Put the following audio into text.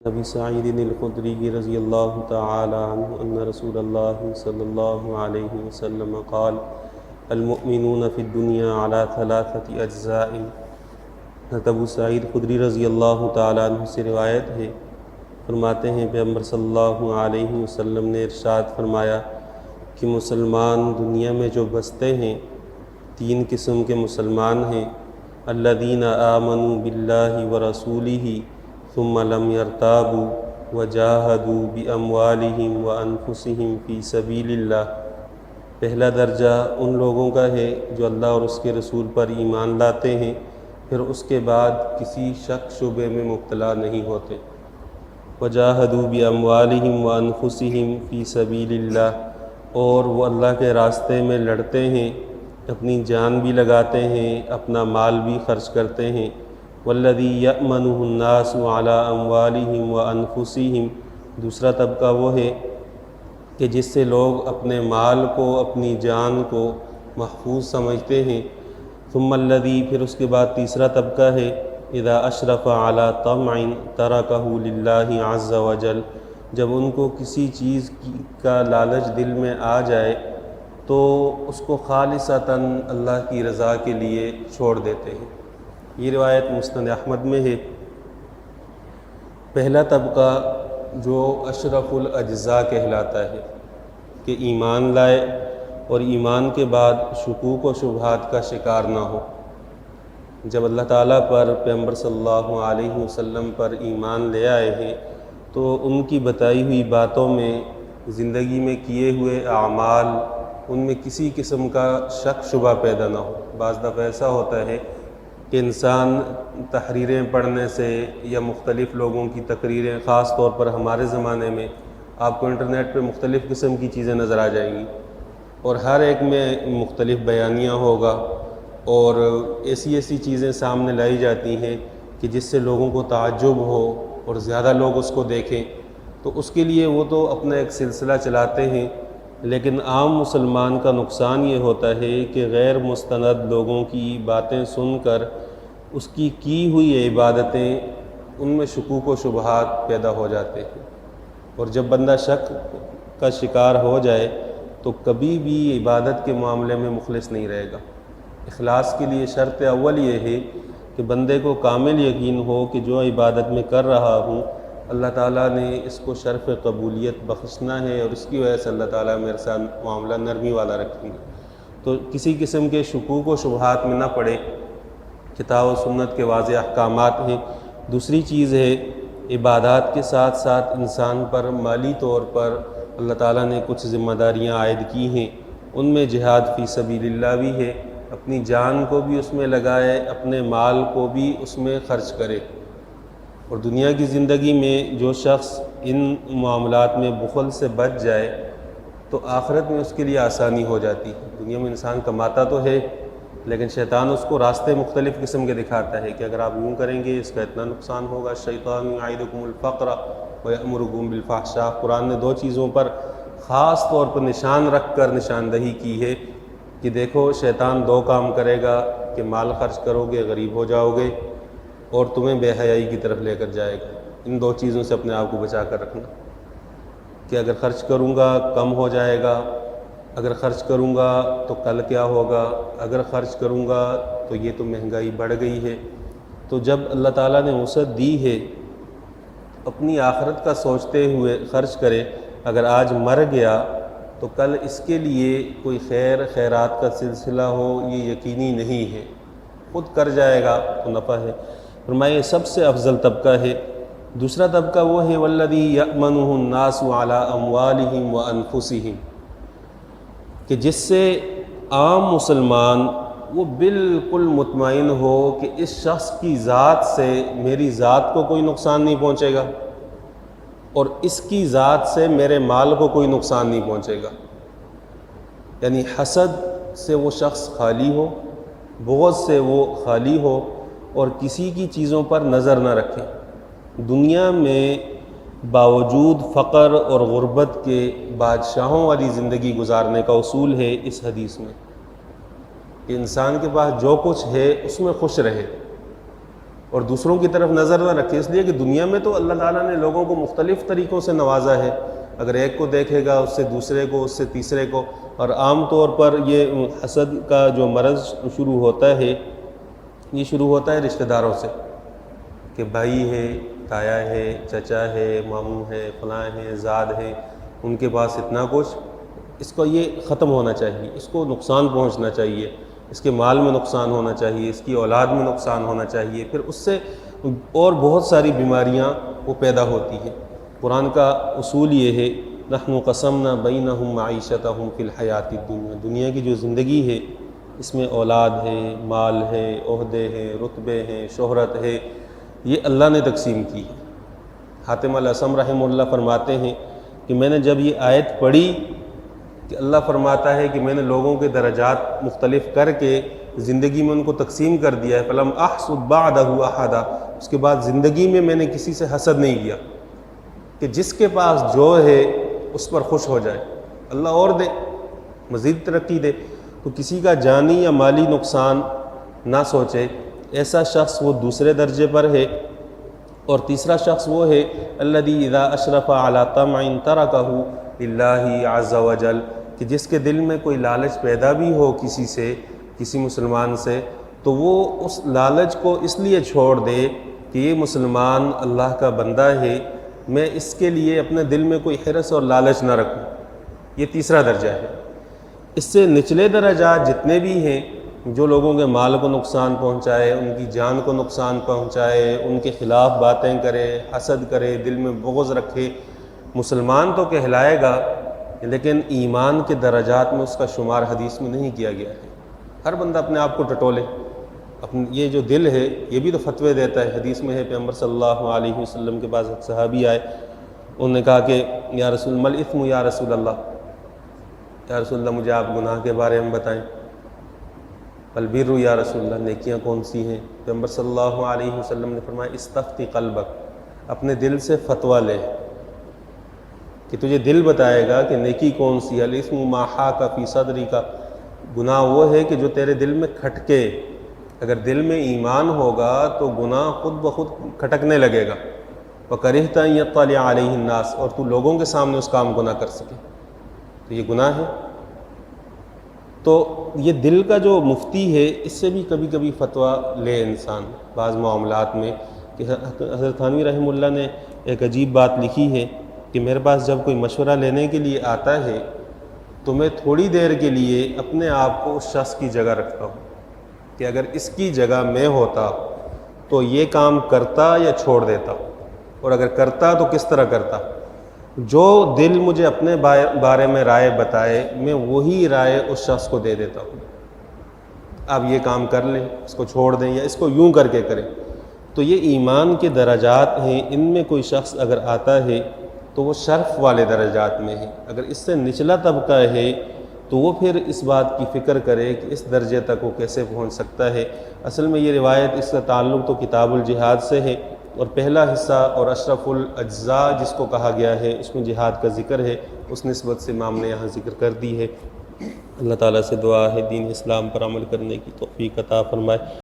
ابی سعید الخدری رضی اللہ تعالی عنہ ان رسول اللہ صلی اللہ علیہ وسلم قال المؤمنون فی الدنیا علی ثلاثة اجزاء۔ حضرت ابو سعید خدری رضی اللہ تعالی عنہ سے روایت ہے، فرماتے ہیں پیغمبر صلی اللہ علیہ وسلم نے ارشاد فرمایا کہ مسلمان دنیا میں جو بستے ہیں تین قسم کے مسلمان ہیں۔ الذین آمنوا باللہ ورسولہ ثم لم يرتابوا وجاہدوا باموالہم وانفسہم فی سبیل اللہ۔ پہلا درجہ ان لوگوں کا ہے جو اللہ اور اس کے رسول پر ایمان لاتے ہیں، پھر اس کے بعد کسی شک شبے میں مبتلا نہیں ہوتے۔ وجاہدوا باموالہم وانفسہم فی سبیل اللہ، اور وہ اللہ کے راستے میں لڑتے ہیں، اپنی جان بھی لگاتے ہیں، اپنا مال بھی خرچ کرتے ہیں۔ والذی یأمنہ الناس علی اموالہم وانفسہم، دوسرا طبقہ وہ ہے کہ جس سے لوگ اپنے مال کو، اپنی جان کو محفوظ سمجھتے ہیں۔ ثم الذی، پھر اس کے بعد تیسرا طبقہ ہے اذا اشرف علی طمع ترکہ للہ عز وجل، جب ان کو کسی چیز کا لالچ دل میں آ جائے تو اس کو خالصتاً اللہ کی رضا کے لیے چھوڑ دیتے ہیں۔ یہ روایت مسند احمد میں ہے۔ پہلا طبقہ جو اشرف الاجزاء کہلاتا ہے کہ ایمان لائے اور ایمان کے بعد شکوک و شبہات کا شکار نہ ہو۔ جب اللہ تعالیٰ پر، پیغمبر صلی اللہ علیہ وسلم پر ایمان لے آئے ہیں تو ان کی بتائی ہوئی باتوں میں، زندگی میں کیے ہوئے اعمال، ان میں کسی قسم کا شک شبہ پیدا نہ ہو۔ بعض دفعہ ایسا ہوتا ہے کہ انسان تحریریں پڑھنے سے یا مختلف لوگوں کی تقریریں، خاص طور پر ہمارے زمانے میں آپ کو انٹرنیٹ پہ مختلف قسم کی چیزیں نظر آ جائیں گی، اور ہر ایک میں مختلف بیانیہ ہوگا، اور ایسی چیزیں سامنے لائی جاتی ہیں کہ جس سے لوگوں کو تعجب ہو اور زیادہ لوگ اس کو دیکھیں، تو اس کے لیے وہ تو اپنا ایک سلسلہ چلاتے ہیں۔ لیکن عام مسلمان کا نقصان یہ ہوتا ہے کہ غیر مستند لوگوں کی باتیں سن کر اس کی ہوئی عبادتیں، ان میں شکوک و شبہات پیدا ہو جاتے ہیں، اور جب بندہ شک کا شکار ہو جائے تو کبھی بھی عبادت کے معاملے میں مخلص نہیں رہے گا۔ اخلاص کے لیے شرط اول یہ ہے کہ بندے کو کامل یقین ہو کہ جو عبادت میں کر رہا ہوں اللہ تعالیٰ نے اس کو شرف قبولیت بخشنا ہے، اور اس کی وجہ سے اللہ تعالیٰ میرے ساتھ معاملہ نرمی والا رکھیں گے، تو کسی قسم کے شکوک و شبہات میں نہ پڑے۔ کتاب و سنت کے واضح احکامات ہیں۔ دوسری چیز ہے، عبادات کے ساتھ ساتھ انسان پر مالی طور پر اللہ تعالیٰ نے کچھ ذمہ داریاں عائد کی ہیں، ان میں جہاد فی سبیل اللہ بھی ہے، اپنی جان کو بھی اس میں لگائے، اپنے مال کو بھی اس میں خرچ کرے۔ اور دنیا کی زندگی میں جو شخص ان معاملات میں بخل سے بچ جائے تو آخرت میں اس کے لیے آسانی ہو جاتی ہے۔ دنیا میں انسان کماتا تو ہے، لیکن شیطان اس کو راستے مختلف قسم کے دکھاتا ہے کہ اگر آپ یوں کریں گے اس کا اتنا نقصان ہوگا۔ الشیطان یعدکم الفقر ویأمرکم بالفحشاء، قرآن نے دو چیزوں پر خاص طور پر نشان رکھ کر نشاندہی کی ہے کہ دیکھو شیطان دو کام کرے گا کہ مال خرچ کرو گے، غریب ہو جاؤ گے، اور تمہیں بے حیائی کی طرف لے کر جائے گا۔ ان دو چیزوں سے اپنے آپ کو بچا کر رکھنا کہ اگر خرچ کروں گا کم ہو جائے گا، اگر خرچ کروں گا تو کل کیا ہوگا، اگر خرچ کروں گا تو یہ تو مہنگائی بڑھ گئی ہے۔ تو جب اللہ تعالیٰ نے وسعت دی ہے اپنی آخرت کا سوچتے ہوئے خرچ کرے۔ اگر آج مر گیا تو کل اس کے لیے کوئی خیرات کا سلسلہ ہو یہ یقینی نہیں ہے، خود کر جائے گا تو نفع ہے۔ فرمائے سب سے افضل طبقہ ہے۔ دوسرا طبقہ وہ ہے والذی یأمنہ الناس علی اموالہم وانفسہم، کہ جس سے عام مسلمان وہ بالکل مطمئن ہو کہ اس شخص کی ذات سے میری ذات کو کوئی نقصان نہیں پہنچے گا، اور اس کی ذات سے میرے مال کو کوئی نقصان نہیں پہنچے گا۔ یعنی حسد سے وہ شخص خالی ہو، بغض سے وہ خالی ہو، اور کسی کی چیزوں پر نظر نہ رکھیں۔ دنیا میں باوجود فقر اور غربت کے بادشاہوں والی زندگی گزارنے کا اصول ہے اس حدیث میں کہ انسان کے پاس جو کچھ ہے اس میں خوش رہے، اور دوسروں کی طرف نظر نہ رکھے، اس لیے کہ دنیا میں تو اللہ تعالیٰ نے لوگوں کو مختلف طریقوں سے نوازا ہے، اگر ایک کو دیکھے گا اس سے دوسرے کو، اس سے تیسرے کو، اور عام طور پر یہ حسد کا جو مرض شروع ہوتا ہے یہ شروع ہوتا ہے رشتہ داروں سے، کہ بھائی ہے، تایا ہے، چچا ہے، ماموں ہے، فلاں ہے، زاد ہے، ان کے پاس اتنا کچھ، اس کو یہ ختم ہونا چاہیے، اس کو نقصان پہنچنا چاہیے، اس کے مال میں نقصان ہونا چاہیے، اس کی اولاد میں نقصان ہونا چاہیے، پھر اس سے اور بہت ساری بیماریاں وہ پیدا ہوتی ہیں۔ قرآن کا اصول یہ ہے، نحن قسمنا بینہم معیشتہم فی الحیات الدنیا، دنیا کی جو زندگی ہے اس میں اولاد ہے، مال ہے، عہدے ہیں، رتبے ہیں، شہرت ہے، یہ اللہ نے تقسیم کی ہے۔ حاتم الاسم رحمہ اللہ فرماتے ہیں کہ میں نے جب یہ آیت پڑھی کہ اللہ فرماتا ہے کہ میں نے لوگوں کے درجات مختلف کر کے زندگی میں ان کو تقسیم کر دیا ہے، فلم احسد بعدہ احدا، اس کے بعد زندگی میں نے کسی سے حسد نہیں کیا، کہ جس کے پاس جو ہے اس پر خوش ہو جائے، اللہ اور دے، مزید ترقی دے، تو کسی کا جانی یا مالی نقصان نہ سوچے، ایسا شخص وہ دوسرے درجے پر ہے۔ اور تیسرا شخص وہ ہے الذی اذا اشرف علی طمع ترکہ للہ عز وجل، کہ جس کے دل میں کوئی لالچ پیدا بھی ہو کسی سے، کسی مسلمان سے، تو وہ اس لالچ کو اس لیے چھوڑ دے کہ یہ مسلمان اللہ کا بندہ ہے، میں اس کے لیے اپنے دل میں کوئی حرص اور لالچ نہ رکھوں، یہ تیسرا درجہ ہے۔ اس سے نچلے درجات جتنے بھی ہیں، جو لوگوں کے مال کو نقصان پہنچائے، ان کی جان کو نقصان پہنچائے، ان کے خلاف باتیں کرے، حسد کرے، دل میں بغض رکھے، مسلمان تو کہلائے گا لیکن ایمان کے درجات میں اس کا شمار حدیث میں نہیں کیا گیا ہے۔ ہر بندہ اپنے آپ کو ٹٹولے، یہ جو دل ہے یہ بھی تو فتوے دیتا ہے۔ حدیث میں ہے پیغمبر صلی اللہ علیہ وسلم کے پاس ایک صحابی آئے، انہوں نے کہا کہ یا رسول مل اثم یا رسول اللہ، یا رسول اللہ مجھے آپ گناہ کے بارے میں بتائیں۔ البر یا رسول اللہ، نیکیاں کون سی ہیں؟ پیغمبر صلی اللہ علیہ وسلم نے فرمایا استفتی قلبک، اپنے دل سے فتویٰ لے کہ تجھے دل بتائے گا کہ نیکی کون سی ہے۔ الاسم ما حاک فی صدرک، گناہ وہ ہے کہ جو تیرے دل میں کھٹکے، اگر دل میں ایمان ہوگا تو گناہ خود بخود کھٹکنے لگے گا۔ وَكَرِهْتَ أَن يَطَّلِعَ عَلَيْهِ النَّاسِ، اور تو لوگوں کے سامنے اس کام کو نہ کر سکے، تو یہ گناہ ہے۔ تو یہ دل کا جو مفتی ہے اس سے بھی کبھی کبھی فتویٰ لے انسان بعض معاملات میں، کہ حضرت تھانوی رحمہ اللہ نے ایک عجیب بات لکھی ہے کہ میرے پاس جب کوئی مشورہ لینے کے لیے آتا ہے تو میں تھوڑی دیر کے لیے اپنے آپ کو اس شخص کی جگہ رکھتا ہوں کہ اگر اس کی جگہ میں ہوتا تو یہ کام کرتا یا چھوڑ دیتا، اور اگر کرتا تو کس طرح کرتا۔ جو دل مجھے اپنے بارے میں رائے بتائے میں وہی رائے اس شخص کو دے دیتا ہوں، آپ یہ کام کر لیں، اس کو چھوڑ دیں، یا اس کو یوں کر کے کریں۔ تو یہ ایمان کے درجات ہیں، ان میں کوئی شخص اگر آتا ہے تو وہ شرف والے درجات میں ہے، اگر اس سے نچلا طبقہ ہے تو وہ پھر اس بات کی فکر کرے کہ اس درجے تک وہ کیسے پہنچ سکتا ہے۔ اصل میں یہ روایت، اس کا تعلق تو کتاب الجہاد سے ہے، اور پہلا حصہ اور اشرف الاجزاء جس کو کہا گیا ہے اس میں جہاد کا ذکر ہے، اس نسبت سے امام نے یہاں ذکر کر دی ہے۔ اللہ تعالیٰ سے دعا ہے دین اسلام پر عمل کرنے کی توفیق عطا فرمائے۔